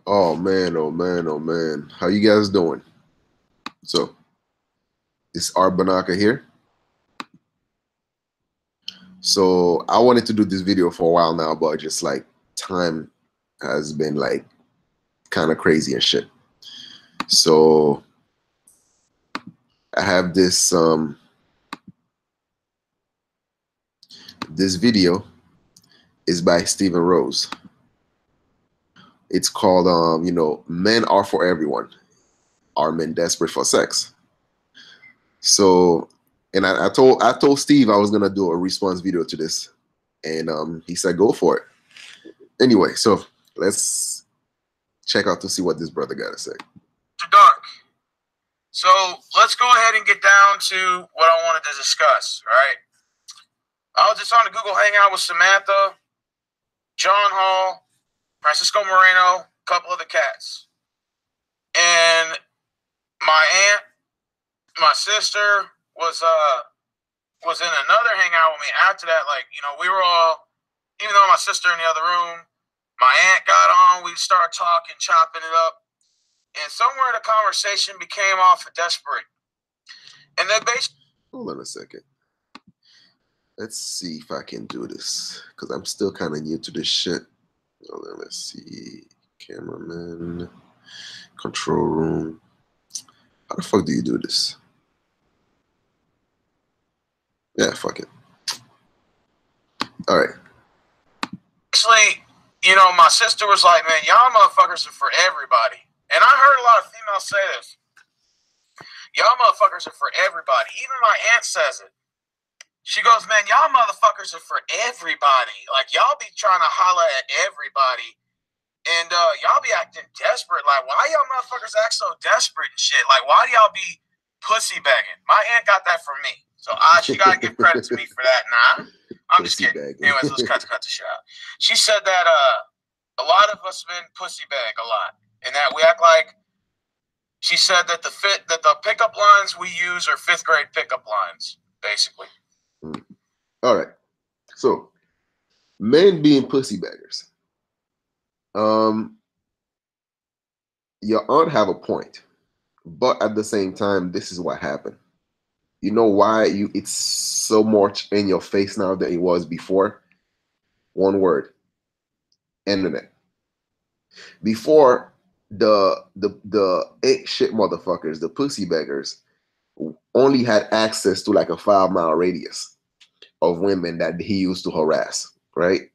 Oh man, oh man, oh man. How you guys doing? So, it's Art Banaka here. So, I wanted to do this video for a while now, but just like time has been like kind of crazy and shit. So, I have this video is by Stephen Rose. It's called Men Are For Everyone. Are Men Desperate for Sex? So, and I told Steve I was gonna do a response video to this, and he said go for it. Anyway, so let's check out to see what this brother got to say. Dark. So let's go ahead and get down to what I wanted to discuss. Right? I was just on the Google Hangout with Samantha, John Hall, Francisco Moreno, a couple of the cats, and my aunt, my sister was in another hangout with me after that. Like, we were all, even though my sister in the other room, my aunt got on, we started talking, chopping it up, and somewhere the conversation became off of desperate. And then basically, hold on a second. Let's see if I can do this, because I'm still kind of new to this shit. Hold on, let's see. Cameraman, control room. How the fuck do you do this? Yeah, fuck it. All right. Actually, my sister was like, man, y'all motherfuckers are for everybody. And I heard a lot of females say this. Y'all motherfuckers are for everybody. Even my aunt says it. She goes, man, y'all motherfuckers are for everybody. Like, y'all be trying to holler at everybody. And y'all be acting desperate. Like, why y'all motherfuckers act so desperate and shit? Like, why do y'all be pussy begging? My aunt got that from me. So she got to give credit to me for that. Nah, I'm just kidding. Anyways, let's cut the shit out. She said that a lot of us men pussy beg a lot. And that we act like, she said that the pickup lines we use are fifth grade pickup lines, basically. All right. So, men being pussy beggars. Your aunt have a point, but at the same time, this is what happened. You know why it's so much in your face now than it was before? One word: internet. Before, the ain't shit motherfuckers, the pussy beggars, only had access to like a 5-mile radius of women that he used to harass, right?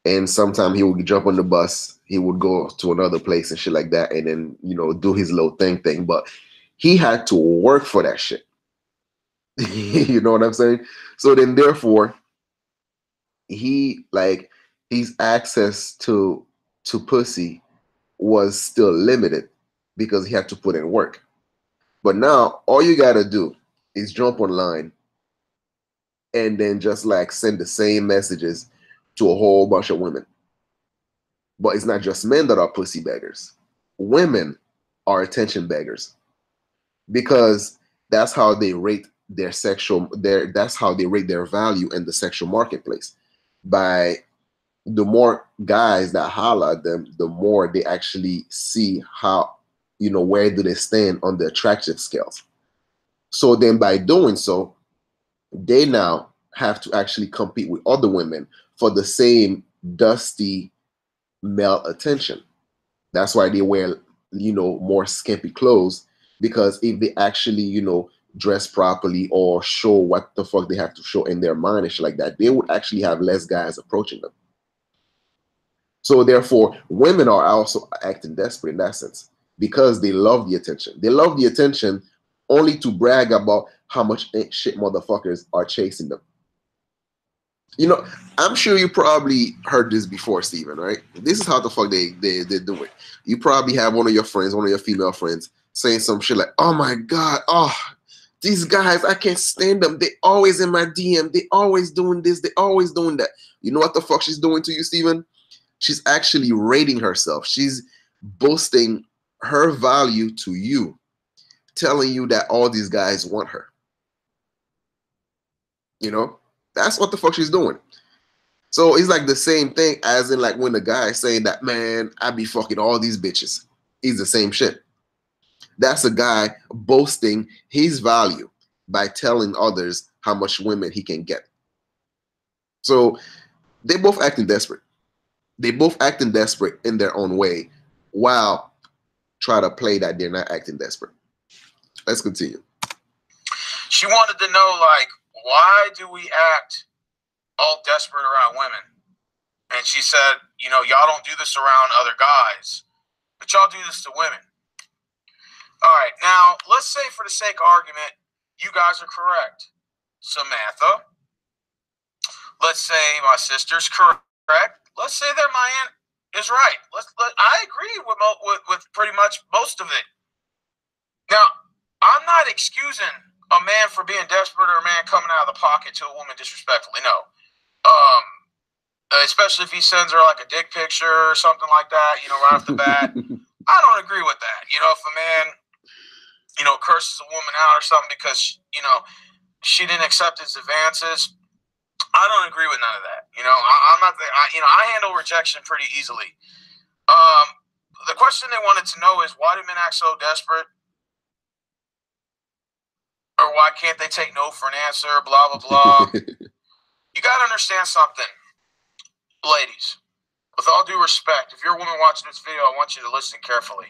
And sometimes he would jump on the bus, he would go to another place and shit like that, and then, do his little thing. But he had to work for that shit. You know what I'm saying? So then, therefore, his access to pussy was still limited because he had to put in work. But now, all you gotta do is jump online and then just like send the same messages to a whole bunch of women. But it's not just men that are pussy beggars. Women are attention beggars, because that's how they rate that's how they rate their value in the sexual marketplace. By the more guys that holler at them, the more they actually see how, where do they stand on the attractive scales. So then by doing so, they now have to actually compete with other women for the same dusty male attention. That's why they wear, more skimpy clothes, because if they actually, dress properly or show what the fuck they have to show in their mind and shit like that, they would actually have less guys approaching them. So therefore, women are also acting desperate in that sense, because they love the attention. They love the attention only to brag about how much shit motherfuckers are chasing them. I'm sure you probably heard this before, Steven, right? This is how the fuck they do it. You probably have one of your friends, one of your female friends, saying some shit like, oh my God, oh, these guys, I can't stand them. They always in my DM. They always doing this. They always doing that. You know what the fuck she's doing to you, Steven? She's actually rating herself. She's boasting her value to you, telling you that all these guys want her. That's what the fuck she's doing. So it's like the same thing as in like when the guy saying that, man, I be fucking all these bitches. He's the same shit. That's a guy boasting his value by telling others how much women he can get. So they both acting desperate. They both acting desperate in their own way while try to play that they're not acting desperate. Let's continue. She wanted to know, like, why do we act all desperate around women? And she said, you know, y'all don't do this around other guys, but y'all do this to women. All right, now, let's say for the sake of argument, you guys are correct. Samantha, let's say my sister's correct. Let's say that my aunt is right. I agree with pretty much most of it. Now, I'm not excusing a man for being desperate or a man coming out of the pocket to a woman disrespectfully. No. Especially if he sends her like a dick picture or something like that, you know, right off the bat. I don't agree with that. You know, if a man, you know, curses a woman out or something because, you know, she didn't accept his advances, I don't agree with none of that. You know, I handle rejection pretty easily. The question they wanted to know is, why do men act so desperate? Or why can't they take no for an answer? Blah, blah, blah. You got to understand something, ladies. With all due respect, if you're a woman watching this video, I want you to listen carefully.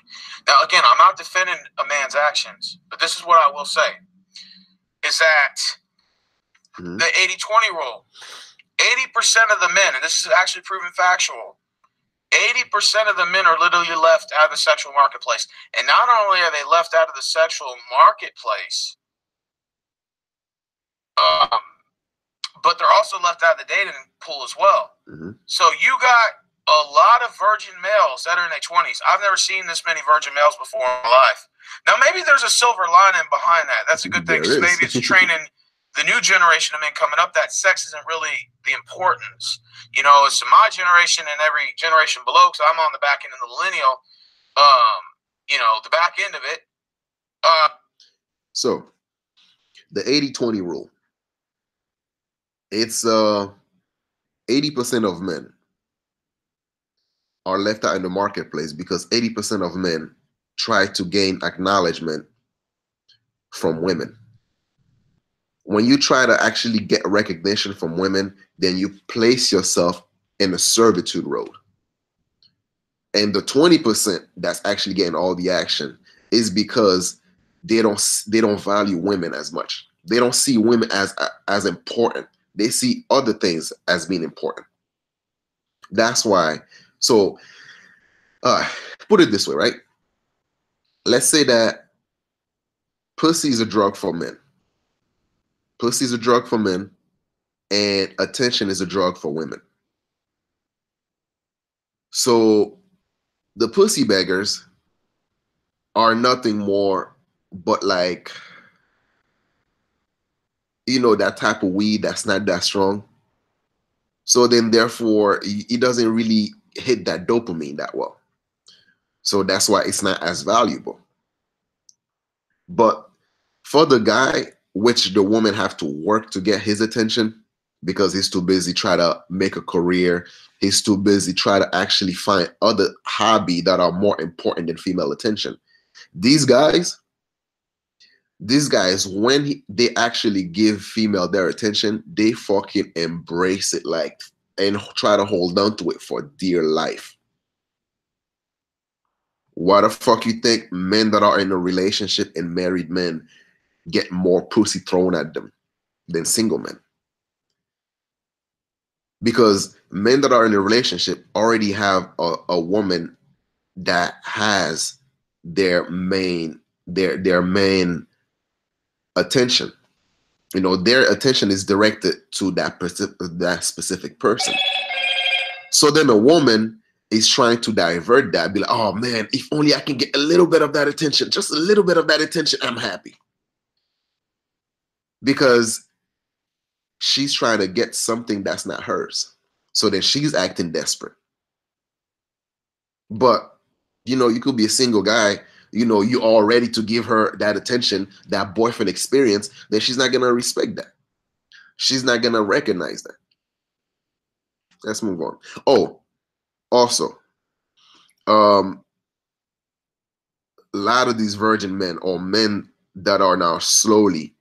Now, again, I'm not defending a man's actions, but this is what I will say, is that the 80-20 rule, 80% of the men, and this is actually proven factual, 80% of the men are literally left out of the sexual marketplace. And not only are they left out of the sexual marketplace, but they're also left out of the dating pool as well. So you got a lot of virgin males that are in their 20s. I've never seen this many virgin males before in my life. Now, maybe there's a silver lining behind that. That's a good thing, because maybe it's training the new generation of men coming up that sex isn't really the importance. You know, it's my generation and every generation below, because I'm on the back end of the millennial, you know, the back end of it. So, the 80-20 rule. It's 80% of men are left out in the marketplace because 80% of men try to gain acknowledgement from women. When you try to actually get recognition from women, then you place yourself in a servitude road. And the 20% that's actually getting all the action is because they don't value women as much. They don't see women as important. They see other things as being important. That's why. So, put it this way, right? Let's say that pussy is a drug for men. Pussy is a drug for men, and attention is a drug for women. So, the pussy beggars are nothing more but like, you know, that type of weed that's not that strong. So then therefore it doesn't really hit that dopamine that well. So that's why it's not as valuable. But for the guy, which the woman have to work to get his attention because he's too busy trying to make a career. He's too busy trying to actually find other hobby that are more important than female attention. These guys, when they actually give female their attention, they fucking embrace it like and try to hold on to it for dear life. Why the fuck you think men that are in a relationship and married men get more pussy thrown at them than single men? Because men that are in a relationship already have a woman that has their main attention. You know, their attention is directed to that specific person. So then a woman is trying to divert that, be like, oh man, if only I can get a little bit of that attention, just a little bit of that attention, I'm happy. Because she's trying to get something that's not hers. So then she's acting desperate. But, you know, you could be a single guy, you know, you all ready to give her that attention, that boyfriend experience, then she's not going to respect that. She's not going to recognize that. Let's move on. Oh, also, um, a lot of these virgin men or men that are now slowly,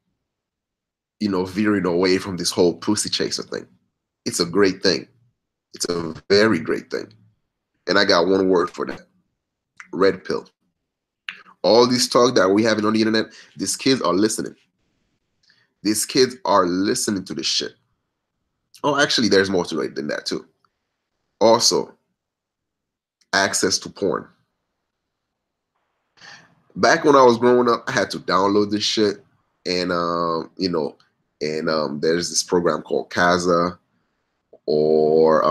veering away from this whole pussy chaser thing. It's a great thing. It's a very great thing. And I got one word for that: red pill. All this talk that we having on the internet, these kids are listening. These kids are listening to this shit. Oh, actually, there's more to it than that too. Also, access to porn. Back when I was growing up, I had to download this shit, and there's this program called Kaza or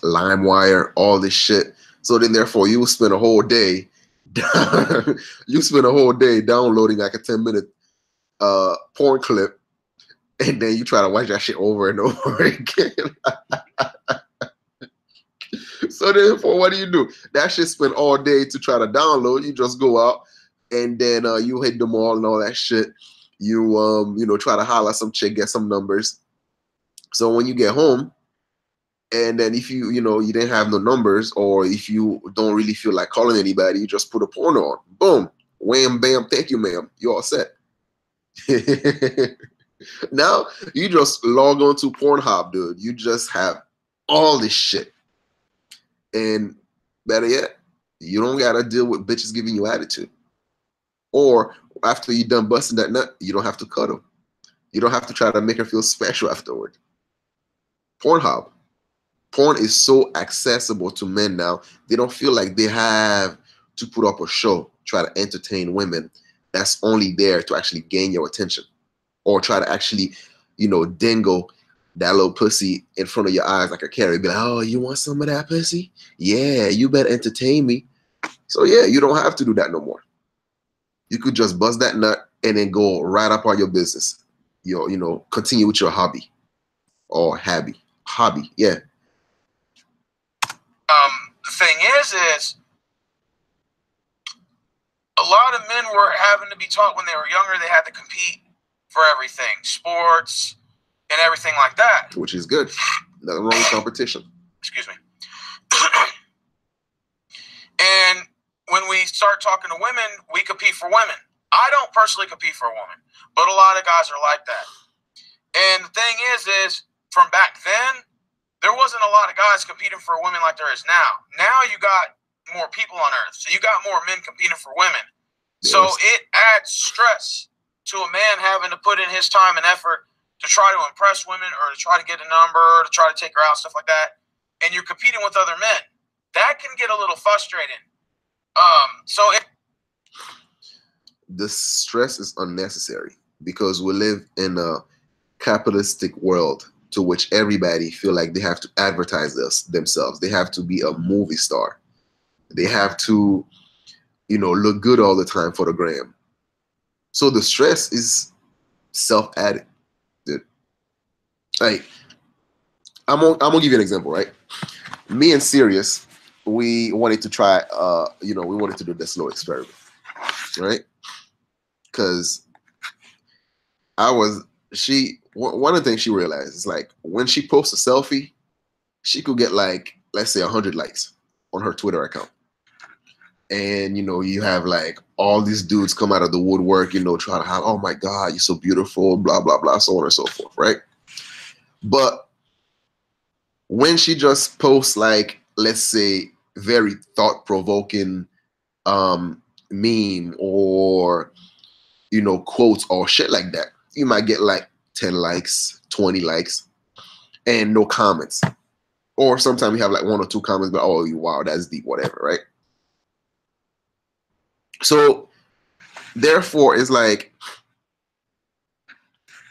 LimeWire, all this shit. So then, therefore, you spend a whole day, downloading like a 10-minute porn clip, and then you try to watch that shit over and over again. So therefore, what do? That shit spent all day to try to download. You just go out and then you hit the mall and all that shit. You try to holler some chick, get some numbers. So when you get home, and then if you didn't have no numbers, or if you don't really feel like calling anybody, you just put a porno on. Boom, wham, bam, thank you, ma'am. You all set. Now you just log on to Pornhub, dude. You just have all this shit. And better yet, you don't gotta deal with bitches giving you attitude. Or after you done busting that nut, you don't have to cuddle. You don't have to try to make her feel special afterward. Pornhub. Porn is so accessible to men now. They don't feel like they have to put up a show, try to entertain women that's only there to actually gain your attention, or try to actually, dingle that little pussy in front of your eyes like a carrot. Be like, oh, you want some of that pussy? Yeah, you better entertain me. So yeah, you don't have to do that no more. You could just bust that nut and then go right up on your business. Continue with your hobby or hobby. Yeah. The thing is a lot of men were having to be taught when they were younger. They had to compete for everything, sports and everything like that. Which is good. Nothing wrong with competition. Excuse me. And when we start talking to women, we compete for women. I don't personally compete for a woman, but a lot of guys are like that. And the thing is from back then, there wasn't a lot of guys competing for women like there is now. Now you got more people on earth, so you got more men competing for women. Yes. So it adds stress to a man having to put in his time and effort to try to impress women, or to try to get a number, or to try to take her out, stuff like that. And you're competing with other men. That can get a little frustrating. The stress is unnecessary because we live in a capitalistic world to which everybody feel like they have to advertise themselves. They have to be a movie star. They have to, look good all the time for the gram. So the stress is self-added. Like, I'm gonna give you an example, right? Me and Sirius, we wanted to try, we wanted to do this little experiment, right? Because one of the things she realized is, like, when she posts a selfie, she could get, like, let's say 100 likes on her Twitter account. And, you have, like, all these dudes come out of the woodwork, trying to have, oh my God, you're so beautiful, blah, blah, blah, so on and so forth, right? But when she just posts, like, let's say, very thought-provoking meme or, quotes or shit like that, you might get like 10 likes, 20 likes, and no comments. Or sometimes you have like 1 or 2 comments, but oh, wow, that's deep, whatever, right? So therefore, it's like,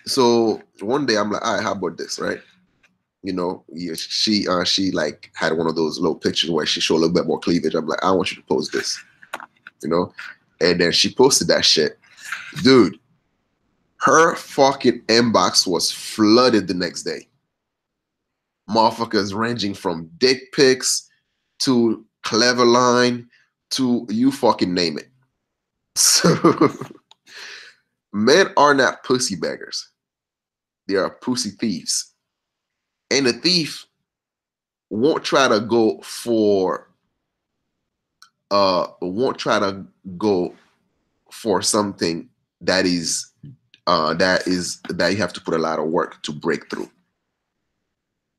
so one day I'm like, all right, how about this, right? She like had one of those little pictures where she showed a little bit more cleavage. I'm like, I want you to post this, and then she posted that shit. Dude, her fucking inbox was flooded the next day. Motherfuckers ranging from dick pics to clever line to you fucking name it. So men are not pussy beggars. They are pussy thieves. And a thief won't try to go for something that you have to put a lot of work to break through.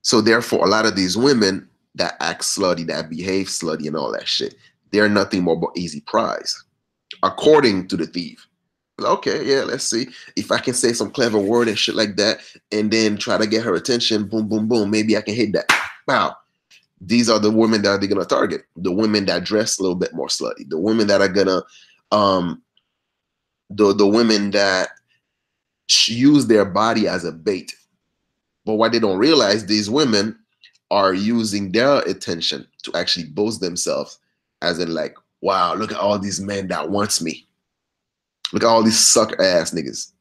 So therefore, a lot of these women that act slutty, that behave slutty and all that shit, they're nothing more but easy prize, according to the thief. Okay, yeah, let's see if I can say some clever word and shit like that, and then try to get her attention. Boom, boom, boom. Maybe I can hit that. Wow. These are the women that they're gonna target. The women that dress a little bit more slutty. The women that are gonna, the women that use their body as a bait. But what they don't realize, these women are using their attention to actually boast themselves, as in like, wow, look at all these men that wants me. Look at all these sucker ass niggas.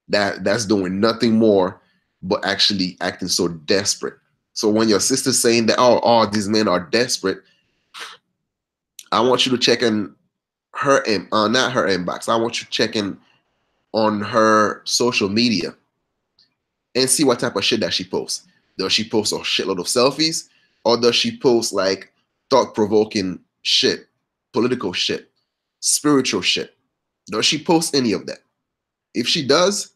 That's doing nothing more but actually acting so desperate. So when your sister's saying that, oh, these men are desperate, I want you to check in her, not her inbox. I want you to check in on her social media and see what type of shit that she posts. Does she post a shitload of selfies, or does she post like thought-provoking shit, political shit, spiritual shit? Does she post any of that? If she does,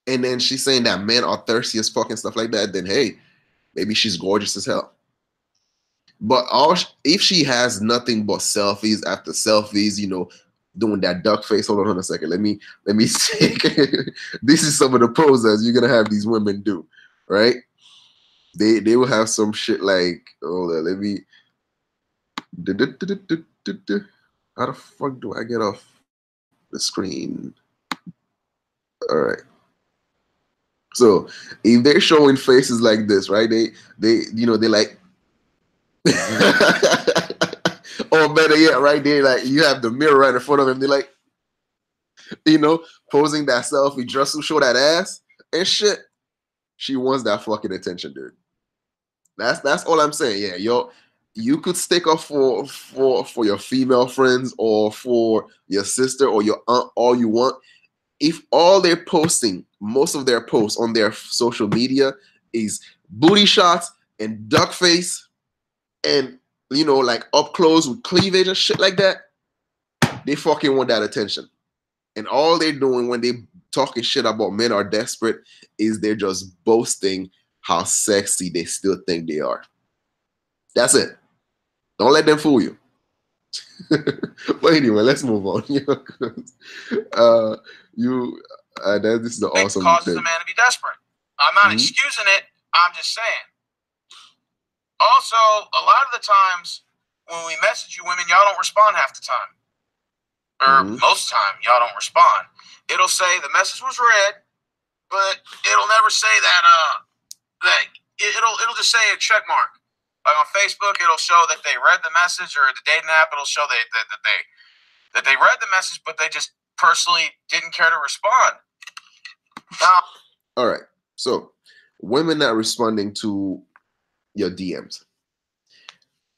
and then she's saying that men are thirsty as fuck and stuff like that, then hey, maybe she's gorgeous as hell. But if she has nothing but selfies after selfies, doing that duck face. Hold on a second. Let me take. This is some of the poses you're gonna have these women do, right? They will have some shit like, hold on, let me. How the fuck do I get off the screen? All right. So if they're showing faces like this, right? They like. Or better yet, right there, like you have the mirror right in front of him. They're like, posing that selfie just to show that ass and shit. She wants that fucking attention, dude. That's all I'm saying. Yeah, you could stick up for your female friends or for your sister or your aunt all you want. If all they're posting, most of their posts on their social media is booty shots and duck face and like up close with cleavage and shit like that, they fucking want that attention. And all they're doing when they talking shit about men are desperate is they're just boasting how sexy they still think they are. That's it. Don't let them fool you. But anyway, let's move on. This is the awesome thing. Causes a man to be desperate. I'm not excusing it. I'm just saying. Also, a lot of the times when we message you women, y'all don't respond half the time. Or most time, y'all don't respond. It'll say the message was read, but it'll never say it'll just say a check mark. Like on Facebook, it'll show that they read the message, or the dating app, it'll show that they read the message, but they just personally didn't care to respond. All right. So women not responding to your DMs.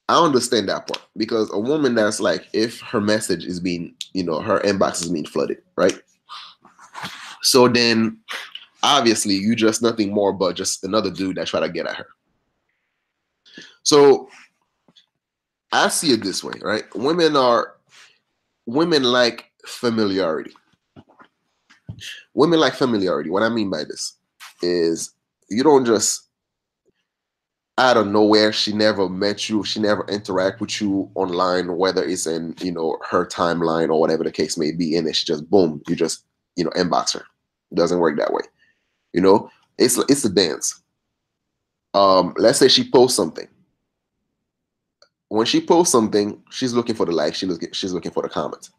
I understand that part, because a woman that's like, if her message is being, her inbox is being flooded, right? So then obviously you just nothing more but just another dude that try to get at her. So I see it this way, right? Women like familiarity. Women like familiarity. What I mean by this is you don't just out of nowhere, she never met you, she never interact with you online, whether it's in, her timeline or whatever the case may be, and then she just boom, you just, inbox her. It doesn't work that way. It's a dance. Let's say she posts something. When she posts something, she's looking for the likes, she's looking for the comments.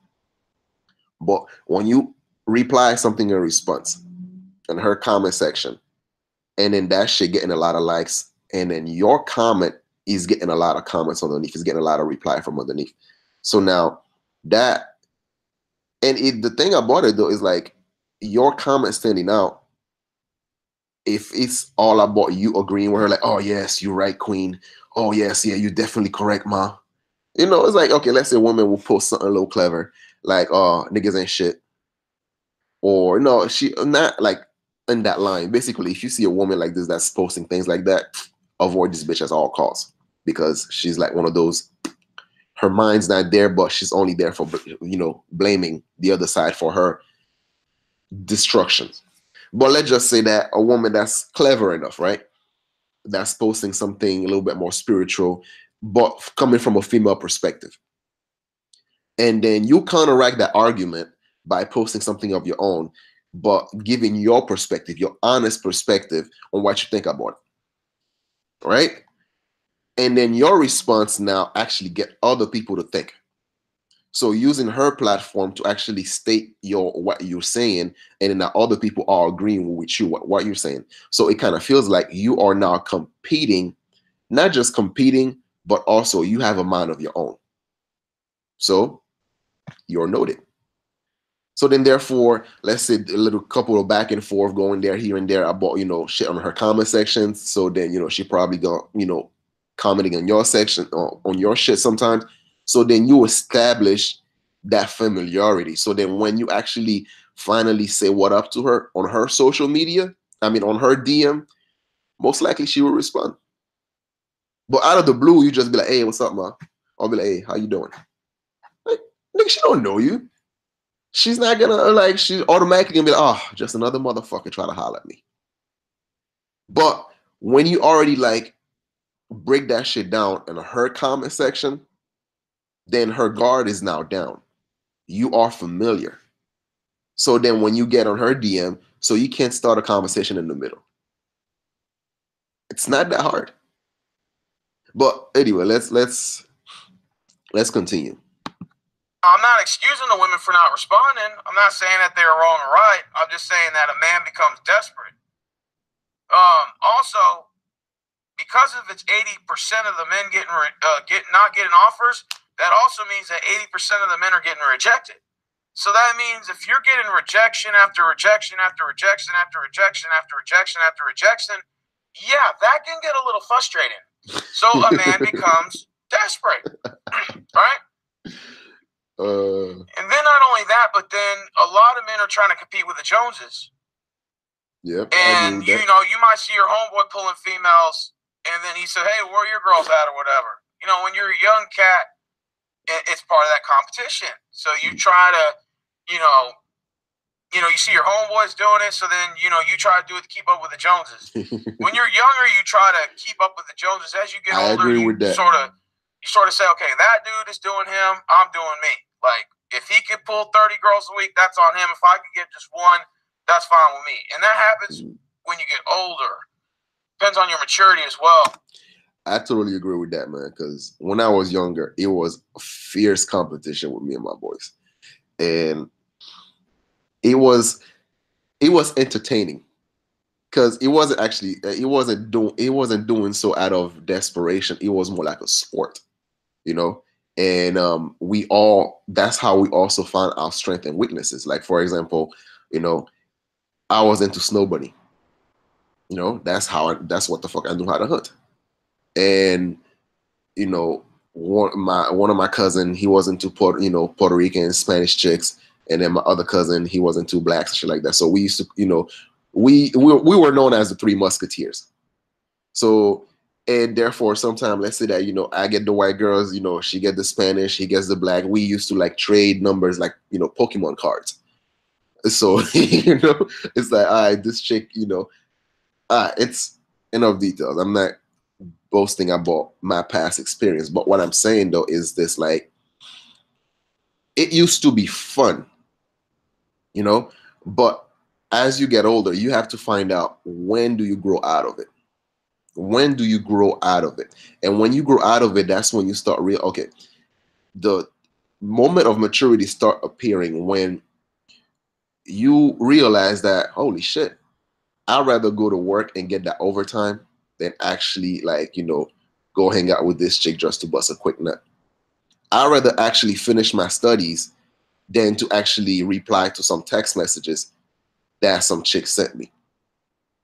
But when you reply something in response in her comment section, and then that shit getting a lot of likes, and then your comment is getting a lot of comments underneath, it's getting a lot of reply from underneath. So now the thing about it though is like your comment standing out. If it's all about you agreeing with her, like, oh yes, you're right, queen. Oh yes, yeah, you're definitely correct, ma. It's like, okay, let's say a woman will post something a little clever, like, oh, niggas ain't shit. Or no, she not like in that line. Basically, if you see a woman like this that's posting things like that, avoid this bitch at all costs because she's like one of those. Her mind's not there, but she's only there for, you know, blaming the other side for her destructions. But let's just say that a woman that's clever enough, right? That's posting something a little bit more spiritual, but coming from a female perspective. And then you counteract that argument by posting something of your own, but giving your perspective, your honest perspective on what you think about it, right? And then your response now actually get other people to think. So using her platform to actually state what you're saying, and then now other people are agreeing with you what you're saying. So it kind of feels like you are now competing, not just competing, but also you have a mind of your own. So you're noted. So then therefore, let's say a little couple of back and forth going there, here and there about, you know, shit on her comment sections. So then, you know, she probably gonna, you know, commenting on your section, on your shit sometimes. So then you establish that familiarity. So then when you actually finally say what up to her on her social media, I mean on her DM, most likely she will respond. But out of the blue, you just be like, hey, what's up, ma? I'll be like, hey, how you doing? Like, nigga, she don't know you. She's not gonna, like, she's automatically gonna be like, oh, just another motherfucker try to holler at me. But when you already like break that shit down in her comment section, then her guard is now down. You are familiar. So then when you get on her DM, so you can't start a conversation in the middle. It's not that hard. But anyway, let's continue. I'm not excusing the women for not responding. I'm not saying that they're wrong or right. I'm just saying that a man becomes desperate. Also, because if it's 80% of the men not getting offers, that also means that 80% of the men are getting rejected. So that means if you're getting rejection after rejection after rejection after rejection after rejection after rejection, yeah, that can get a little frustrating. So a man becomes desperate, right? And then not only that, but then a lot of men are trying to compete with the Joneses. Yep. And you know, you might see your homeboy pulling females, and then he said, "Hey, where are your girls at?" or whatever. You know, when you're a young cat, it's part of that competition. So you try to, you see your homeboys doing it, so then you try to do it to keep up with the Joneses. When you're younger, you try to keep up with the Joneses. As you get older, you sort of say, "Okay, that dude is doing him, I'm doing me." Like, if he could pull 30 girls a week, that's on him. If I could get just one, that's fine with me. And that happens when you get older. Depends on your maturity as well. I totally agree with that, man, because when I was younger, it was a fierce competition with me and my boys. And it was entertaining because it wasn't doing so out of desperation. It was more like a sport, you know? And that's how we also found our strengths and weaknesses. Like, for example, I was into snowboarding. That's what the fuck I knew how to hunt. And, one of my cousin, he was into Puerto Rican, Spanish chicks. And then my other cousin, he was into blacks and shit like that. So we used to, we were known as the Three Musketeers. So, and therefore, sometimes, let's say that, I get the white girls, she get the Spanish, he gets the black. We used to like trade numbers like, Pokemon cards. So, it's like, all right, this chick, it's enough details. I'm not boasting about my past experience. But what I'm saying, though, is this, like, it used to be fun, but as you get older, you have to find out, when do you grow out of it? When do you grow out of it? And when you grow out of it, that's when you start the moment of maturity start appearing when you realize that, holy shit, I'd rather go to work and get that overtime than actually go hang out with this chick just to bust a quick nut. I'd rather actually finish my studies than to actually reply to some text messages that some chick sent me.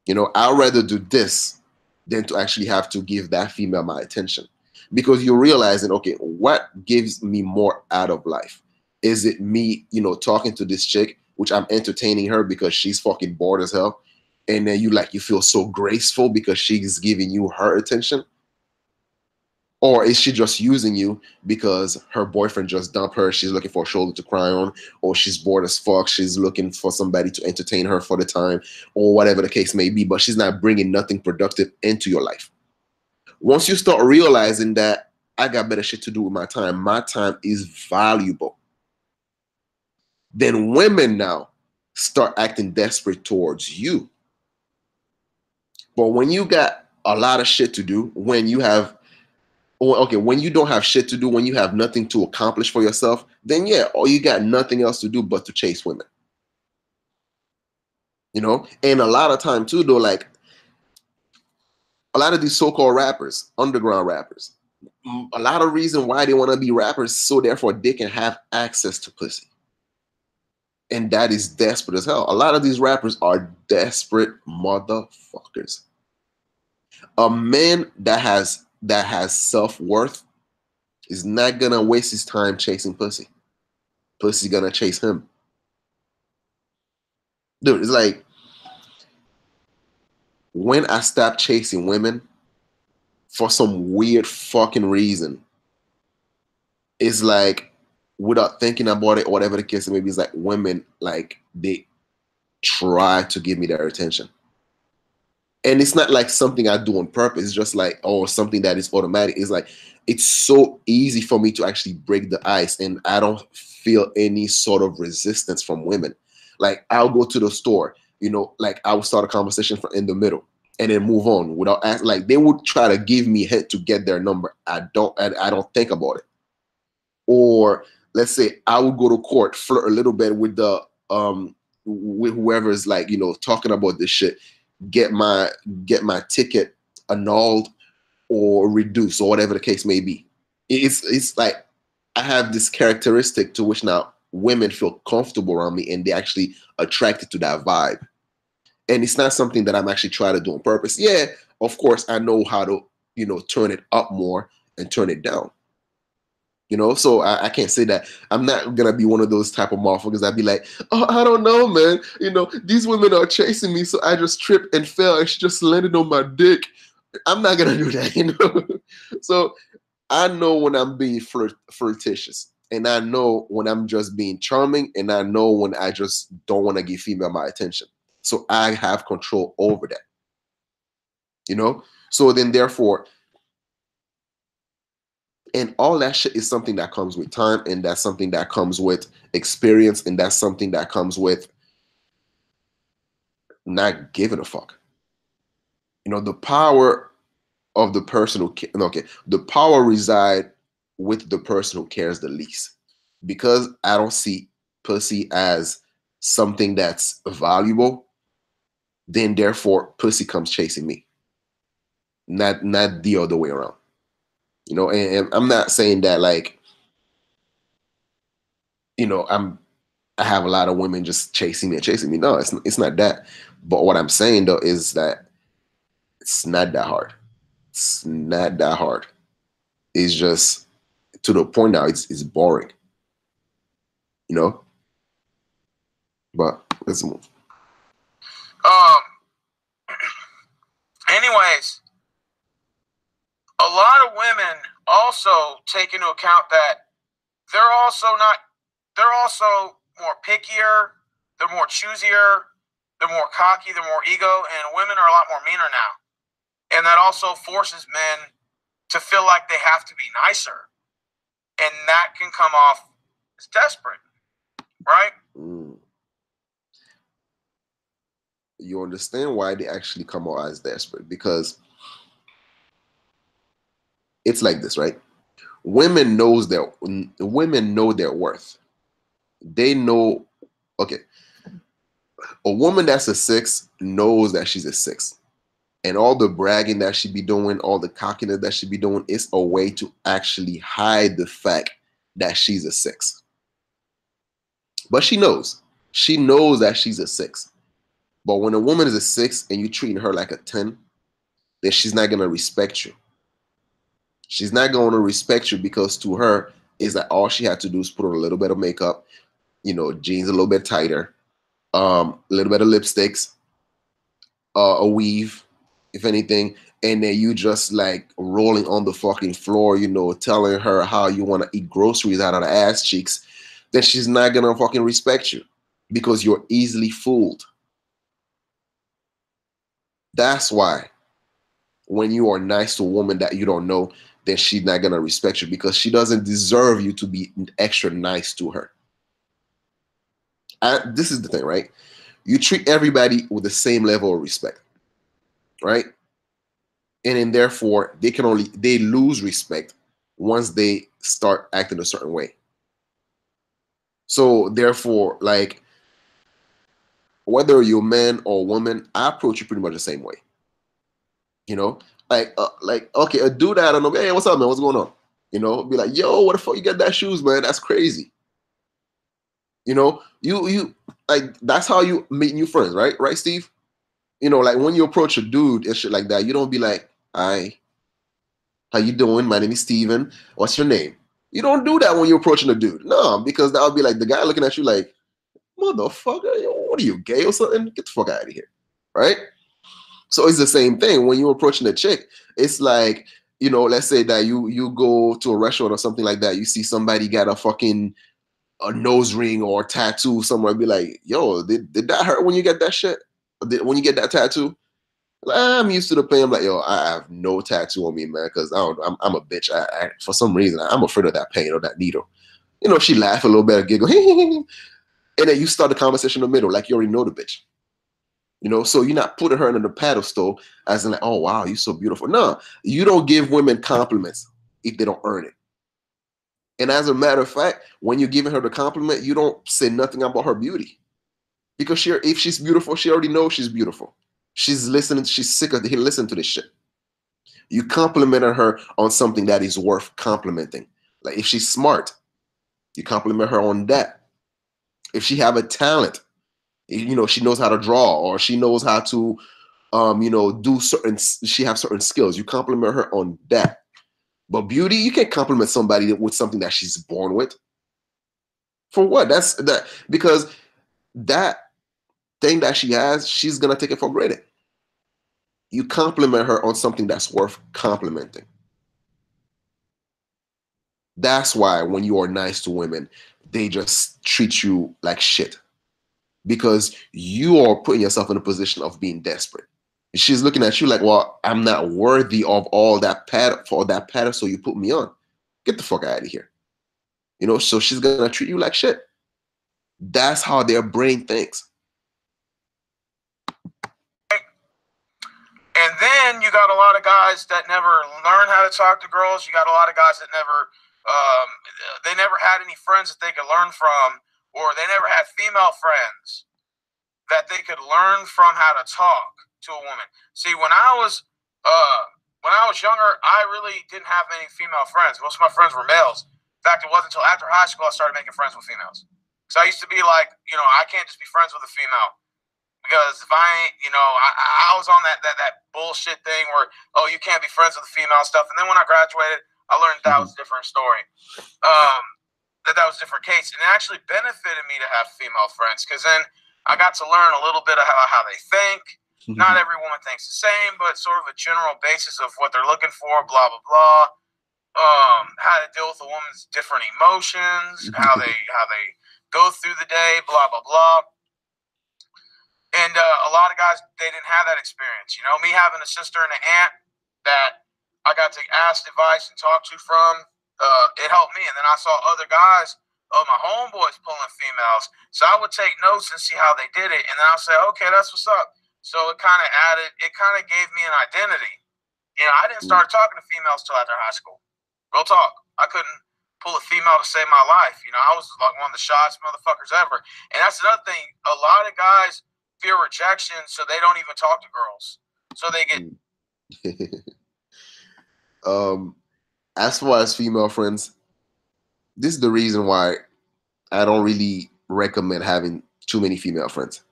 I'd rather do this than to actually have to give that female my attention. Because you're realizing, okay, what gives me more out of life? Is it me, talking to this chick, which I'm entertaining her because she's fucking bored as hell? and then you feel so graceful because she's giving you her attention? Or is she just using you because her boyfriend just dumped her? She's looking for a shoulder to cry on, or she's bored as fuck. She's looking for somebody to entertain her for the time, or whatever the case may be, but she's not bringing nothing productive into your life. Once you start realizing that I got better shit to do with my time is valuable, then women now start acting desperate towards you. But when you got a lot of shit to do, when you don't have shit to do, when you have nothing to accomplish for yourself, then yeah, or you got nothing else to do but to chase women. And a lot of time too, though, like a lot of these so-called rappers, underground rappers, a lot of reason why they want to be rappers, so therefore they can have access to pussy. And that is desperate as hell. A lot of these rappers are desperate motherfuckers. A man that has self-worth is not gonna waste his time chasing pussy. Pussy gonna chase him. Dude, it's like when I stopped chasing women for some weird fucking reason, it's like, without thinking about it or whatever the case may be, it's like women, like, they try to give me their attention. And it's not like something I do on purpose. It's just like, oh, something that is automatic. It's like, it's so easy for me to actually break the ice, and I don't feel any sort of resistance from women. Like, I'll go to the store, like I would start a conversation in the middle and then move on without asking. Like, they would try to give me a hint to get their number. I don't think about it. Or let's say I would go to court, flirt a little bit with the with whoever is like, talking about this shit, get my ticket annulled or reduced or whatever the case may be. It's like I have this characteristic to which now women feel comfortable around me and they actually attracted to that vibe. And it's not something that I'm actually trying to do on purpose. Yeah, of course I know how to, turn it up more and turn it down. So I can't say that. I'm not gonna be one of those type of motherfuckers. I'd be like, oh, I don't know, man. These women are chasing me, so I just tripped and fell, and she just landed on my dick. I'm not gonna do that, So I know when I'm being flirtatious, and I know when I'm just being charming, and I know when I just don't want to give female my attention. So I have control over that. So then therefore. And all that shit is something that comes with time, and that's something that comes with experience, and that's something that comes with not giving a fuck. The power of the person who the power reside with the person who cares the least. Because I don't see pussy as something that's valuable, then therefore pussy comes chasing me. Not the other way around. And I'm not saying that like, I have a lot of women just chasing me. No, it's not that. But what I'm saying though is that it's not that hard. It's not that hard. It's just to the point now it's boring. But let's move. Anyways, a lot of women also take into account that they're also more pickier, they're more choosier, they're more cocky, they're more ego, and women are a lot more meaner now. And that also forces men to feel like they have to be nicer. And that can come off as desperate, right? You understand why they actually come out as desperate? Because it's like this, right? Women know their worth. They know, okay, a woman that's a 6 knows that she's a 6. And all the bragging that she be doing, all the cockiness that she be doing, is a way to actually hide the fact that she's a 6. But she knows that she's a 6. But when a woman is a 6 and you're treating her like a 10, then she's not going to respect you. She's not going to respect you because to her is that all she had to do is put on a little bit of makeup, jeans a little bit tighter, a little bit of lipsticks, a weave, if anything, and then you just like rolling on the fucking floor, you know, telling her how you want to eat groceries out of the ass cheeks, then she's not gonna fucking respect you because you're easily fooled. That's why when you are nice to a woman that you don't know, then she's not gonna respect you because she doesn't deserve you to be extra nice to her. This is the thing, right? You treat everybody with the same level of respect, right? And then therefore they lose respect once they start acting a certain way. So therefore, like, whether you're a man or woman, I approach you pretty much the same way. You know, like okay, a dude I don't know, hey, what's up, man? What's going on? You know, be like, yo, what the fuck you got that shoes, man? That's crazy. You know, you like that's how you meet new friends, right? Right, Steve? You know, like when you approach a dude and shit like that, you don't be like, hi, how you doing? My name is Steven. What's your name? You don't do that when you're approaching a dude. No, because that would be like the guy looking at you like, motherfucker, yo, what are you, gay or something? Get the fuck out of here. Right? So it's the same thing when you're approaching a chick. It's like, you know, let's say that you go to a restaurant or something like that. You see somebody got a nose ring or a tattoo somewhere. Be like, yo, did that hurt when you get that shit? When you get that tattoo? Like, I'm used to the pain. I'm like, yo, I have no tattoo on me, man, because I'm a bitch. For some reason, I'm afraid of that pain or that needle. You know, she laugh a little bit, giggle, and then you start the conversation in the middle, like you already know the bitch. You know, so you're not putting her in the pedestal as in like, oh wow, you're so beautiful. No, you don't give women compliments if they don't earn it. And as a matter of fact, when you're giving her the compliment, you don't say nothing about her beauty. Because if she's beautiful, she already knows she's beautiful. She's listening, she's sick of listening to this shit. You complimented her on something that is worth complimenting. Like if she's smart, you compliment her on that. If she have a talent, you know, she knows how to draw or she knows how to you know, she have certain skills. You compliment her on that. But beauty, you can't compliment somebody with something that she's born with. For what? That's that because that thing that she has, she's gonna take it for granted. You compliment her on something that's worth complimenting. That's why when you are nice to women, they just treat you like shit because you are putting yourself in a position of being desperate. She's looking at you like, well, I'm not worthy of all that pedestal you put me on. Get the fuck out of here. You know, so she's gonna treat you like shit. That's how their brain thinks. And then you got a lot of guys that never learn how to talk to girls. You got a lot of guys that they never had any friends that they could learn from, or they never had female friends that they could learn from how to talk to a woman. See, when I was younger, I really didn't have many female friends. Most of my friends were males. In fact, it wasn't until after high school I started making friends with females. So I used to be like, you know, I can't just be friends with a female. Because if I ain't, you know, I was on that bullshit thing where, oh, you can't be friends with the female stuff. And then when I graduated, I learned that was a different story. That was a different case. And it actually benefited me to have female friends because then I got to learn a little bit of how they think. Not every woman thinks the same, but sort of a general basis of what they're looking for, blah, blah, blah. How to deal with a woman's different emotions, how they go through the day, blah, blah, blah. And a lot of guys, they didn't have that experience. You know, me having a sister and an aunt that I got to ask advice and talk to from, it helped me. And then I saw other guys, my homeboys pulling females. So I would take notes and see how they did it. And then I'll say, okay, that's what's up. So it kind of gave me an identity. You know, I didn't start talking to females till after high school. Real talk. I couldn't pull a female to save my life. You know, I was like one of the shyest motherfuckers ever. And that's another thing. A lot of guys fear rejection, so they don't even talk to girls. So they get as far as female friends, this is the reason why I don't really recommend having too many female friends.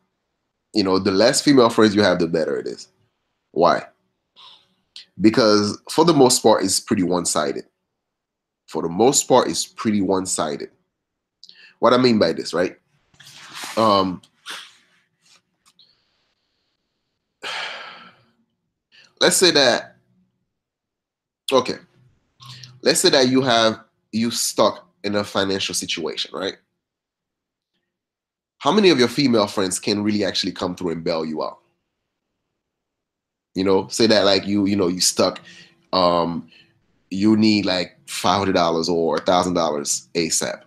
You know, the less female friends you have, the better it is. Why? Because for the most part, it's pretty one-sided. For the most part, it's pretty one-sided. What I mean by this, right? let's say that, okay, let's say that you stuck in a financial situation, right? How many of your female friends can really actually come through and bail you out? Say that like you stuck, um, you need like $500 or $1,000 ASAP,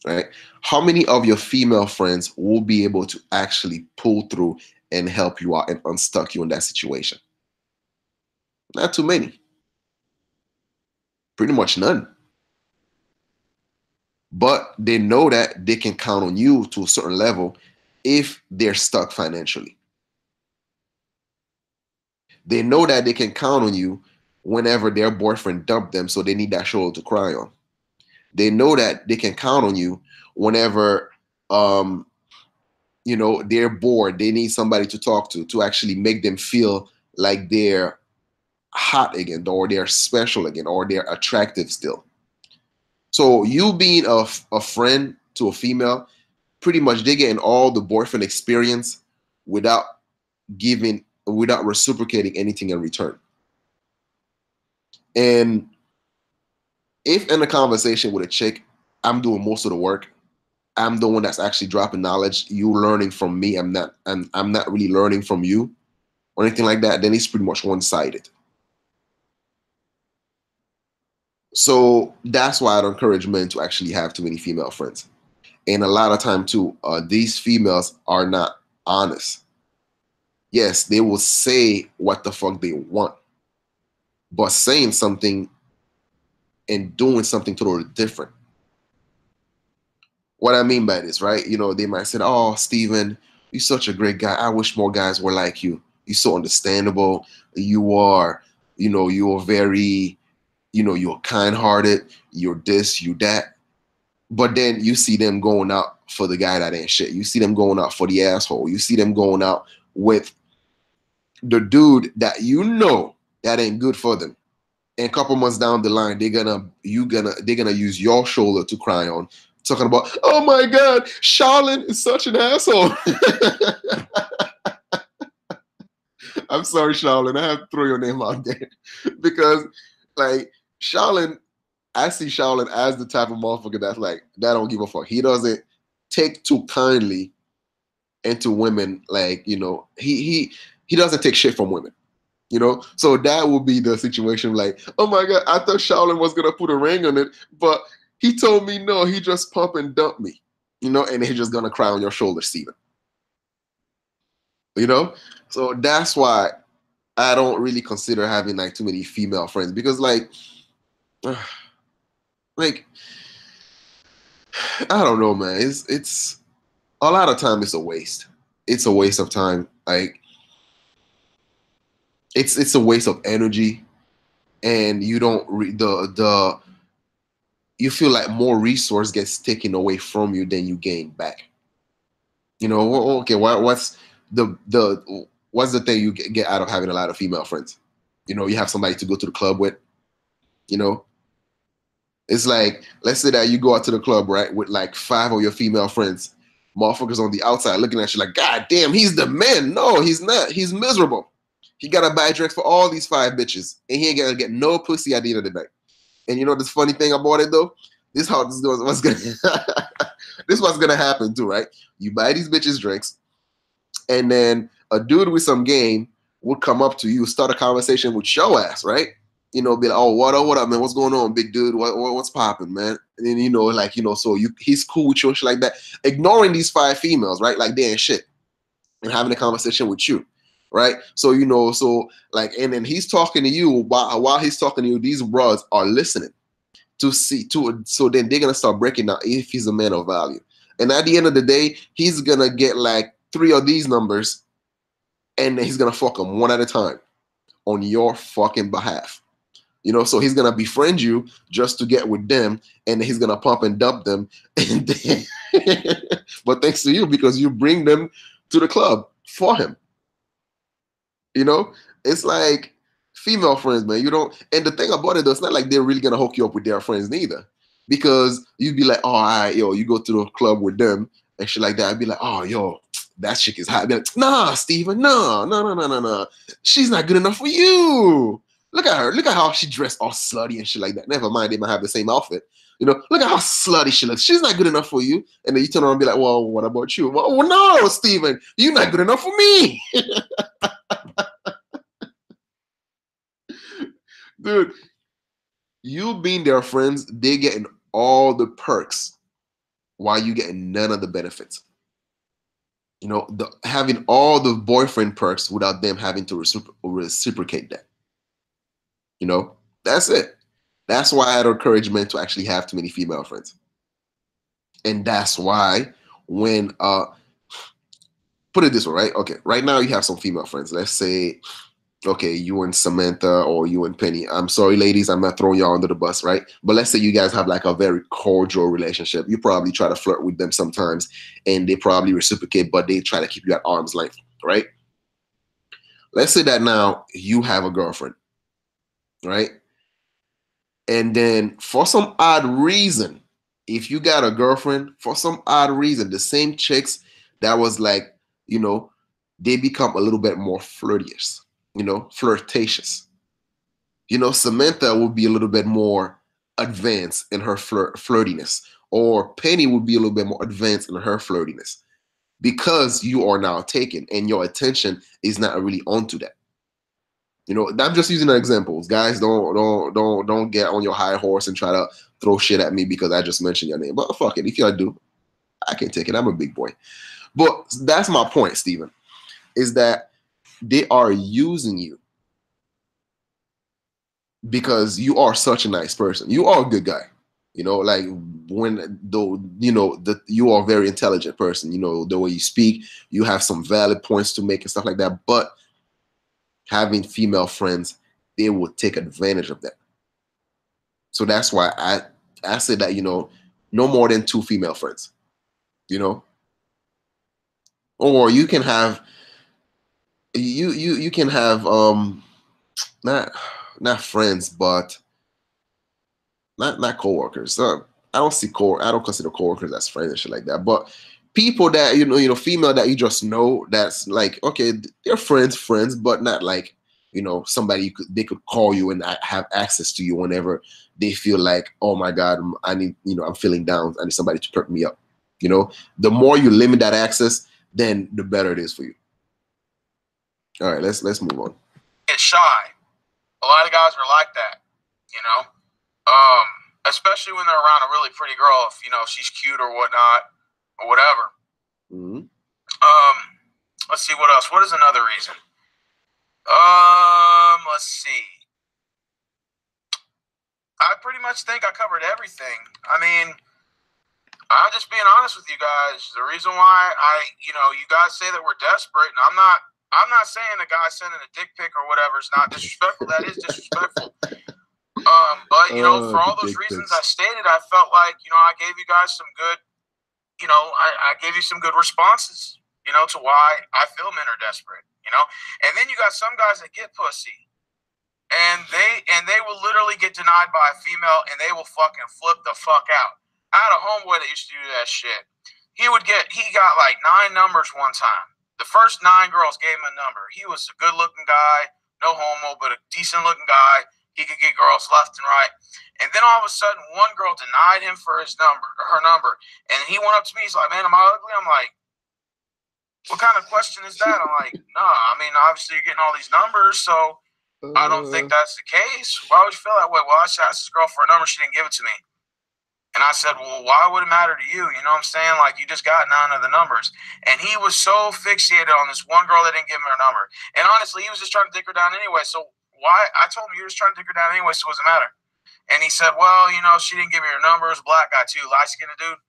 right? How many of your female friends will be able to actually pull through and help you out and unstuck you in that situation? Not too many. Pretty much none. But they know that they can count on you to a certain level if they're stuck financially. They know that they can count on you whenever their boyfriend dumped them, so they need that shoulder to cry on. They know that they can count on you whenever they're bored, they need somebody to talk to actually make them feel like they're hot again, or they're special again, or they're attractive still. So you being a friend to a female, pretty much they getting all the boyfriend experience without reciprocating anything in return. And if in a conversation with a chick, I'm doing most of the work, I'm the one that's actually dropping knowledge, you learning from me, I'm not really learning from you or anything like that, then it's pretty much one-sided. So that's why I don't encourage men to actually have too many female friends. And a lot of time too, these females are not honest. Yes, they will say what the fuck they want, but saying something and doing something totally different. What I mean by this, right? They might say, "Oh, Steven, you're such a great guy. I wish more guys were like you. You're so understandable. You are very, you're kind-hearted. You're this, you that." But then you see them going out for the guy that ain't shit. You see them going out for the asshole. You see them going out with the dude that that ain't good for them. And a couple months down the line, they're gonna use your shoulder to cry on, talking about, "Oh my God, Charlene is such an asshole." I'm sorry, Charlene. I have to throw your name out there because, like, Charlene, I see Charlene as the type of motherfucker that's like, that don't give a fuck. He doesn't take too kindly into women. Like, he doesn't take shit from women. So that will be the situation. Like, "Oh my God, I thought Charlene was gonna put a ring on it, but he told me no. He just pump and dump me, and he's just gonna cry on your shoulder, Steven." So that's why I don't really consider having like too many female friends, because like I don't know, man. It's a lot of time. It's a waste. It's a waste of time. Like, it's a waste of energy, and you don't you feel like more resource gets taken away from you than you gain back. Okay, what's the thing you get out of having a lot of female friends? You have somebody to go to the club with. It's like, let's say that you go out to the club, right, with like 5 of your female friends. Motherfuckers on the outside looking at you like, "God damn, he's the man." No, he's not. He's miserable. He gotta buy drinks for all these 5 bitches, and he ain't gonna get no pussy at the end of the night. And this funny thing about it though, this is how this goes. This is what's gonna happen too, right? You buy these bitches drinks, and then a dude with some game would come up to you, start a conversation with your ass, right? Be like, "Oh, what up, man? What's going on, big dude? What's popping, man?" And then, so he's cool with you and shit like that, ignoring these 5 females, right? Like they ain't shit, and having a conversation with you, right? So and then he's talking to you while he's talking to you, these bros are listening so then they're gonna start breaking down if he's a man of value. And at the end of the day, he's gonna get like 3 of these numbers, and then he's gonna fuck them one at a time on your fucking behalf. So he's gonna befriend you just to get with them, and then he's gonna pump and dump them. And then, but thanks to you, because you bring them to the club for him. It's like female friends, man. And the thing about it, though, it's not like they're really gonna hook you up with their friends neither, because you'd be like, "Oh, all right, yo, you go to the club with them and shit like that." I'd be like, "Oh, yo, that chick is hot. Be like, nah, Steven, no. She's not good enough for you. Look at her. Look at how she dressed all slutty and shit like that. Never mind, they might have the same outfit. You know, look at how slutty she looks. She's not good enough for you. And then you turn around and be like, well, what about you? Well, no, Steven, you're not good enough for me. Dude, you being their friends, they getting all the perks while you getting none of the benefits. You know, having all the boyfriend perks without them having to reciprocate that. You know, that's it. That's why I'd encourage men to actually have too many female friends. And that's why when, put it this way, right? Okay, right now you have some female friends. Let's say, okay, you and Samantha or you and Penny. I'm sorry, ladies, I'm not throwing y'all under the bus, right? But let's say you guys have like a very cordial relationship. You probably try to flirt with them sometimes and they probably reciprocate, but they try to keep you at arm's length, right? Let's say that now you have a girlfriend, right? And then for some odd reason, if you got a girlfriend, for some odd reason, the same chicks that was like, you know, they become a little bit more flirtatious, you know, flirtatious. You know, Samantha would be a little bit more advanced in her flirtiness, or Penny would be a little bit more advanced in her flirtiness because you are now taken and your attention is not really onto that. You know, I'm just using examples. Guys, don't get on your high horse and try to throw shit at me because I just mentioned your name. But fuck it, if y'all do, I can take it. I'm a big boy. But that's my point, Steven, is that they are using you because you are such a nice person. You are a good guy. You know, like when though, you know, that you are a very intelligent person. You know, the way you speak, you have some valid points to make and stuff like that. But having female friends, they will take advantage of that. So that's why I said that, you know, no more than 2 female friends, you know, or you can have you can have not friends, but not coworkers. So I don't consider coworkers as friends and shit like that. But people that you know, female that you just know, that's like, okay, they're friends, but not like, you know, somebody they could call you and have access to you whenever they feel like, oh my God, I need, you know, I'm feeling down, I need somebody to perk me up. You know, the more you limit that access, then the better it is for you. All right, let's move on. Get shy. A lot of guys are like that, you know. Especially when they're around a really pretty girl, if you know she's cute or whatnot or whatever. Mm-hmm. Let's see what else. What is another reason? Let's see. I pretty much think I covered everything. I mean, I'm just being honest with you guys. The reason why you guys say that we're desperate, and I'm not saying the guy sending a dick pic or whatever is not disrespectful. That is disrespectful. But you know, for all those reasons I stated, I felt like, you know, I gave you guys some good, you know, I gave you some good responses, you know, to why I feel men are desperate, you know. And then you got some guys that get pussy, and they will literally get denied by a female, and they will fucking flip the fuck out. I had a homeboy that used to do that shit. He got like 9 numbers one time. The first 9 girls gave him a number. He was a good-looking guy, no homo, but a decent-looking guy. He could get girls left and right. And then all of a sudden, one girl denied him for her number. And he went up to me. He's like, man, am I ugly? I'm like, what kind of question is that? I'm like, nah, I mean, obviously you're getting all these numbers, so I don't think that's the case. Why would you feel that way? Well, I asked this girl for a number. She didn't give it to me. And I said, well, why would it matter to you? You know what I'm saying? Like, you just got 9 of the numbers. And he was so fixated on this one girl that didn't give him her number. And honestly, he was just trying to dick her down anyway. So why? I told him, you're just trying to dick her down anyway, so it doesn't matter. And he said, well, you know, she didn't give me her number. It was a black guy, too, light-skinned dude.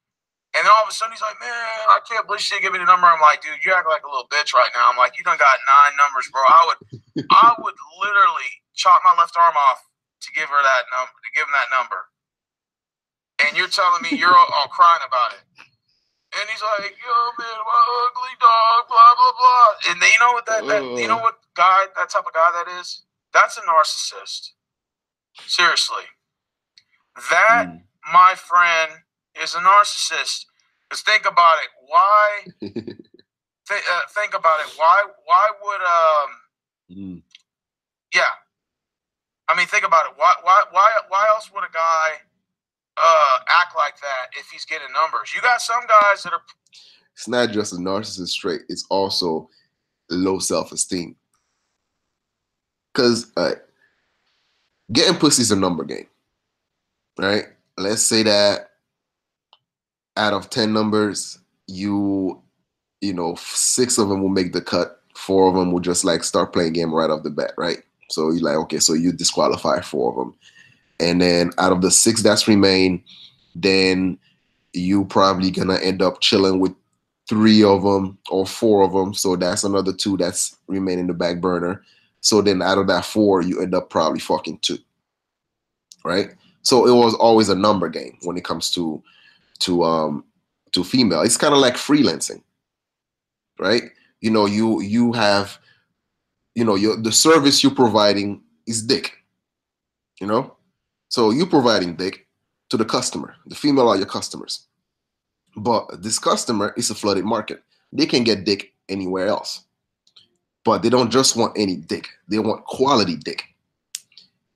And then all of a sudden, he's like, man, I can't believe she didn't give me the number. I'm like, dude, you act like a little bitch right now. I'm like, you done got 9 numbers, bro. I would literally chop my left arm off to give her that number, to give him that number. And you're telling me you're all crying about it. And he's like, yo, man, my ugly dog, blah, blah, blah. And you know what you know what that type of guy that is? That's a narcissist. Seriously. That, my friend, is a narcissist. Because think about it. Why think about it. Why would yeah. I mean, think about it. Why else would a guy act like that if he's getting numbers? You got some guys that are. It's not just a narcissist trait. It's also low self-esteem. Because getting pussy is a number game, right? Let's say that out of 10 numbers, you know, 6 of them will make the cut. 4 of them will just like start playing game right off the bat, right? So you're like, okay, so you disqualify 4 of them. And then out of the 6 that's remain, then you probably gonna end up chilling with 3 of them or 4 of them. So that's another 2 that's remaining in the back burner. So then out of that 4, you end up probably fucking 2, right? So it was always a number game when it comes to female. It's kind of like freelancing, right? You know, you have, you know, the service you're providing is dick, you know? So you're providing dick to the customer. The female are your customers. But this customer is a flooded market. They can get dick anywhere else. But they don't just want any dick. They want quality dick.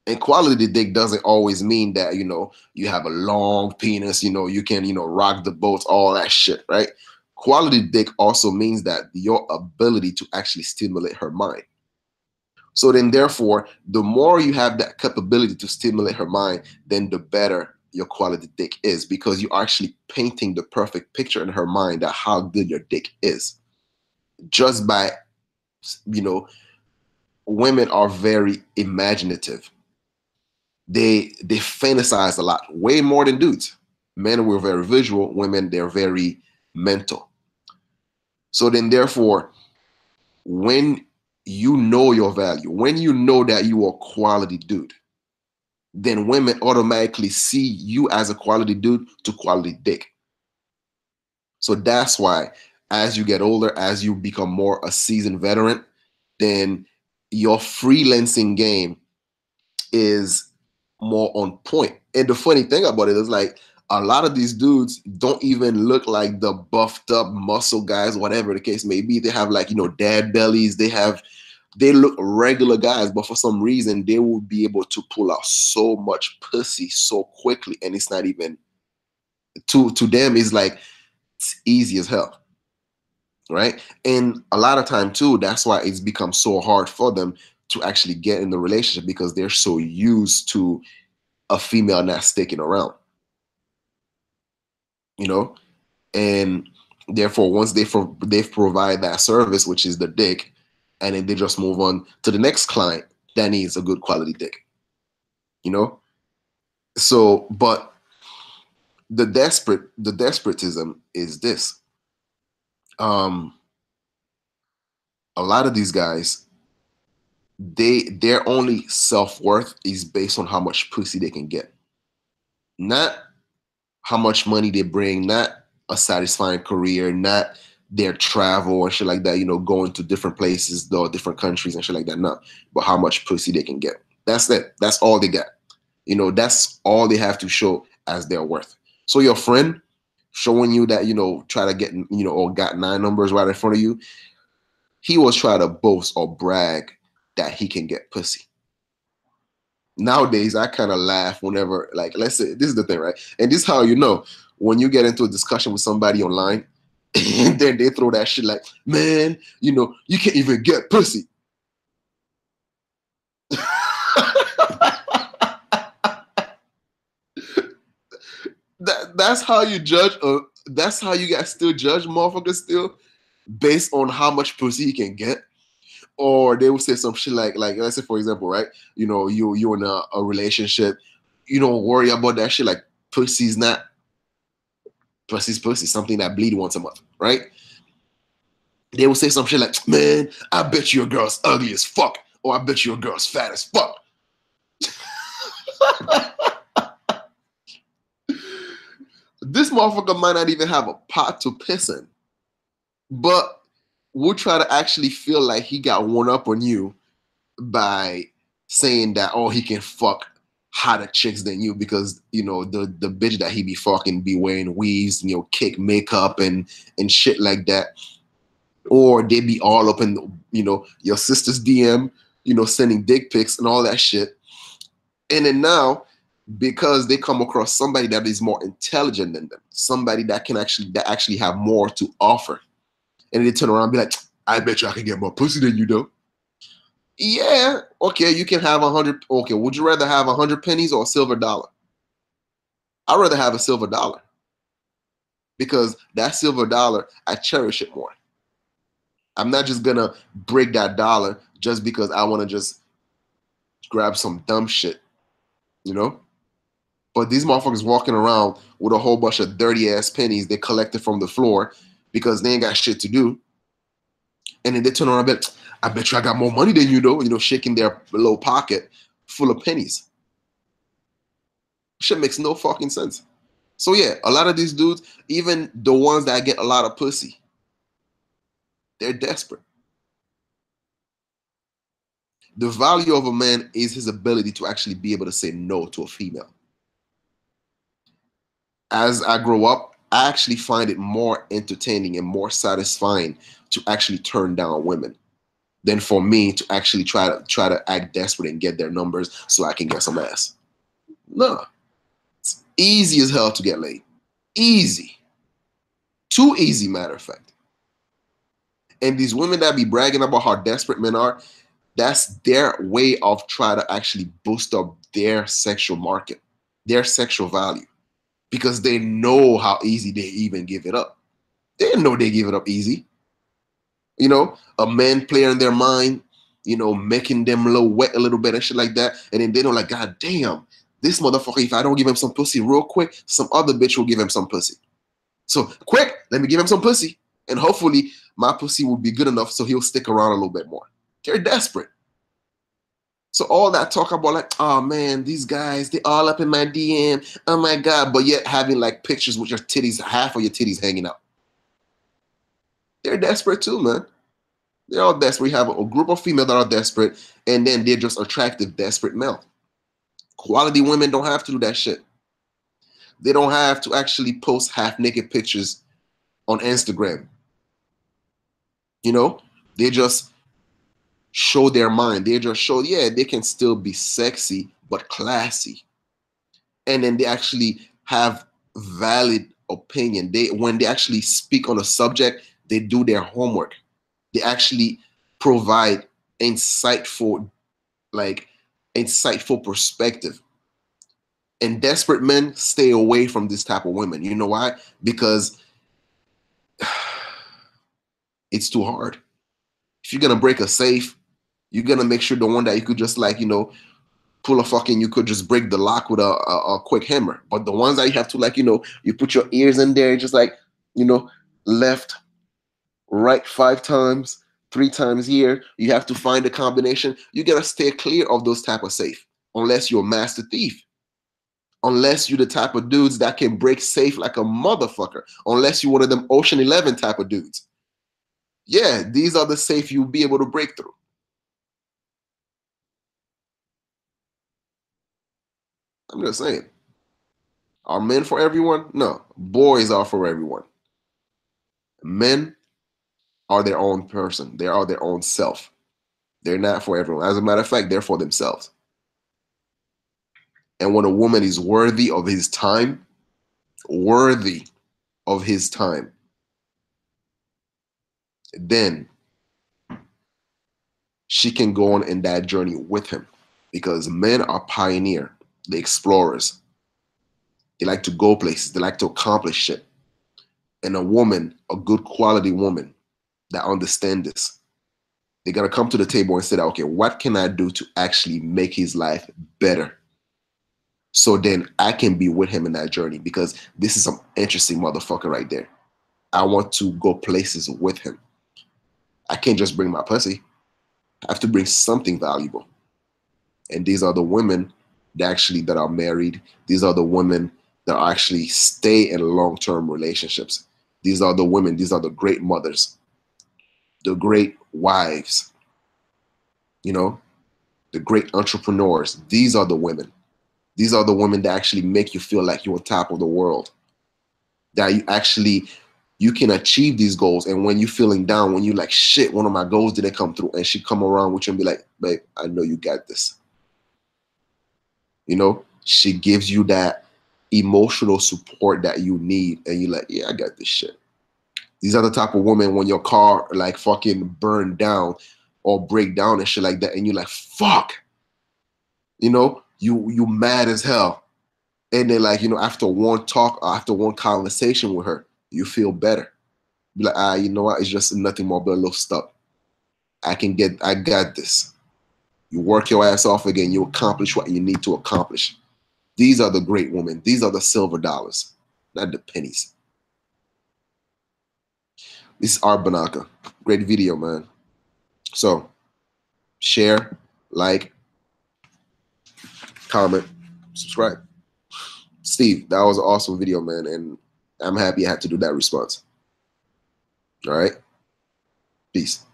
And quality dick doesn't always mean that, you know, you have a long penis, you know, you can, you know, rock the boat, all that shit, right? Quality dick also means that your ability to actually stimulate her mind. So then therefore, the more you have that capability to stimulate her mind, then the better your quality dick is, because you're actually painting the perfect picture in her mind of how good your dick is. Just by, you know, women are very imaginative. They fantasize a lot, way more than dudes. Men were very visual. Women, they're very mental. So then therefore, when you know your value, when you know that you are a quality dude, then women automatically see you as a quality dude to quality dick. So that's why as you get older, as you become more a seasoned veteran, then your freelancing game is more on point. And the funny thing about it is, like, a lot of these dudes don't even look like the buffed up muscle guys, whatever the case may be. They have, like, you know, dad bellies. They look regular guys, but for some reason they will be able to pull out so much pussy so quickly, and it's not even to them. It's like it's easy as hell, right? And a lot of time too, that's why it's become so hard for them to actually get in the relationship, because they're so used to a female not sticking around, you know? And therefore, once they've provide that service, which is the dick, and then they just move on to the next client that needs a good quality dick, you know? So, but the desperatism is this. A lot of these guys, their only self-worth is based on how much pussy they can get, not how much money they bring, not a satisfying career, not their travel and shit like that, you know, going to different places, though, different countries and shit like that. No, but how much pussy they can get. That's it. That's all they got. You know, that's all they have to show as their worth. So your friend showing you that, you know, try to get, you know, or got 9 numbers right in front of you, he was trying to boast or brag that he can get pussy. Nowadays, I kind of laugh whenever, like, let's say, this is the thing, right? And this is how you know, when you get into a discussion with somebody online, and then they throw that shit like, man, you know, you can't even get pussy. That's how you judge, that's how you guys still judge motherfuckers still, based on how much pussy he can get. Or they will say some shit like let's say, for example, right? You know, you're in a relationship, you don't worry about that shit. Like, pussy's pussy, something that bleed once a month, right? They will say some shit like, man, I bet your girl's ugly as fuck, or I bet your girl's fat as fuck. This motherfucker might not even have a pot to piss in, but we'll try to actually feel like he got one up on you by saying that, oh, he can fuck hotter chicks than you, because, you know, the bitch that he be fucking be wearing weaves, you know, kick makeup and shit like that. or they be all up in, your sister's DM, sending dick pics and all that shit. And then now, because they come across somebody that is more intelligent than them, somebody that actually have more to offer, and they turn around and be like, I bet you I can get more pussy than you though. Yeah, okay, you can have 100. Okay, would you rather have 100 pennies or a silver dollar? I'd rather have a silver dollar, because that silver dollar, I cherish it more. I'm not just gonna break that dollar just because I want to just grab some dumb shit, you know? But these motherfuckers walking around with a whole bunch of dirty ass pennies they collected from the floor because they ain't got shit to do. And then they turn around and be like, I bet you I got more money than you though, shaking their little pocket full of pennies. Shit makes no fucking sense. So yeah, a lot of these dudes, even the ones that get a lot of pussy, they're desperate. The value of a man is his ability to actually be able to say no to a female. As I grow up, I actually find it more entertaining and more satisfying to actually turn down women than for me to actually try to act desperate and get their numbers so I can get some ass. No. It's easy as hell to get laid. Easy. Too easy, matter of fact. And these women that be bragging about how desperate men are, that's their way of trying to actually boost up their sexual market, their sexual value, because they know how easy they even give it up. They didn't know they give it up easy. A man player in their mind, making them a little wet a little bit and shit like that. And then they know, like, God damn, this motherfucker, if I don't give him some pussy real quick, some other bitch will give him some pussy. So quick, let me give him some pussy. And hopefully my pussy will be good enough so he'll stick around a little bit more. They're desperate. So all that talk about like, oh man, these guys, they all up in my DM. Oh my God. But yet having like pictures with your titties, half of your titties hanging out. They're desperate too, man. They're all desperate. We have a group of females that are desperate, and then they're just attractive, desperate male. Quality women don't have to do that shit. They don't have to actually post half-naked pictures on Instagram. They just show their mind. They just show, yeah, they can still be sexy, but classy. And then they actually have valid opinion. When they actually speak on a subject, they do their homework. They actually provide insightful perspective. And desperate men stay away from this type of women. You know why? Because it's too hard. If you're gonna break a safe, you're gonna make sure the one that you could just pull a fucking, you could just break the lock with a quick hammer. But the ones that you have to you put your ears in there, just left, right 5 times, 3 times here. You have to find a combination. You gotta stay clear of those type of safe, unless you're a master thief. Unless you're the type of dudes that can break safe like a motherfucker. Unless you're one of them Ocean 11 type of dudes. Yeah, these are the safe you'll be able to break through. I'm just saying. Are men for everyone? No. Boys are for everyone. Men are their own person. They are their own self. They're not for everyone. As a matter of fact, they're for themselves. And when a woman is worthy of his time, then she can go on in that journey with him. Because men are pioneer, the explorers. They like to go places. They like to accomplish shit. And a woman, a good quality woman that understands this, they're going to come to the table and say, okay, what can I do to actually make his life better? So then I can be with him in that journey, because this is some interesting motherfucker right there. I want to go places with him. I can't just bring my pussy. I have to bring something valuable. And these are the women that are married. These are the women that actually stay in long-term relationships. These are the women. These are the great mothers, the great wives, the great entrepreneurs. These are the women. These are the women that actually make you feel like you're on top of the world. That you actually you can achieve these goals. And when you're feeling down, when you're like, shit, one of my goals didn't come through, and she come around with you and be like, babe, I know you got this. You know, she gives you that emotional support that you need, and you're like, yeah, I got this shit. These are the type of women when your car like fucking burned down or break down and shit like that, and you're like, fuck. You know, you mad as hell. And then like, you know, after one talk, after one conversation with her, you feel better. Be like, you know what? It's just nothing more but a little stuff. I got this. You work your ass off again. You accomplish what you need to accomplish. These are the great women. These are the silver dollars, not the pennies. This is Art Banaka. Great video, man. So, share, like, comment, subscribe. Steve, that was an awesome video, man. And I'm happy I had to do that response. All right. Peace.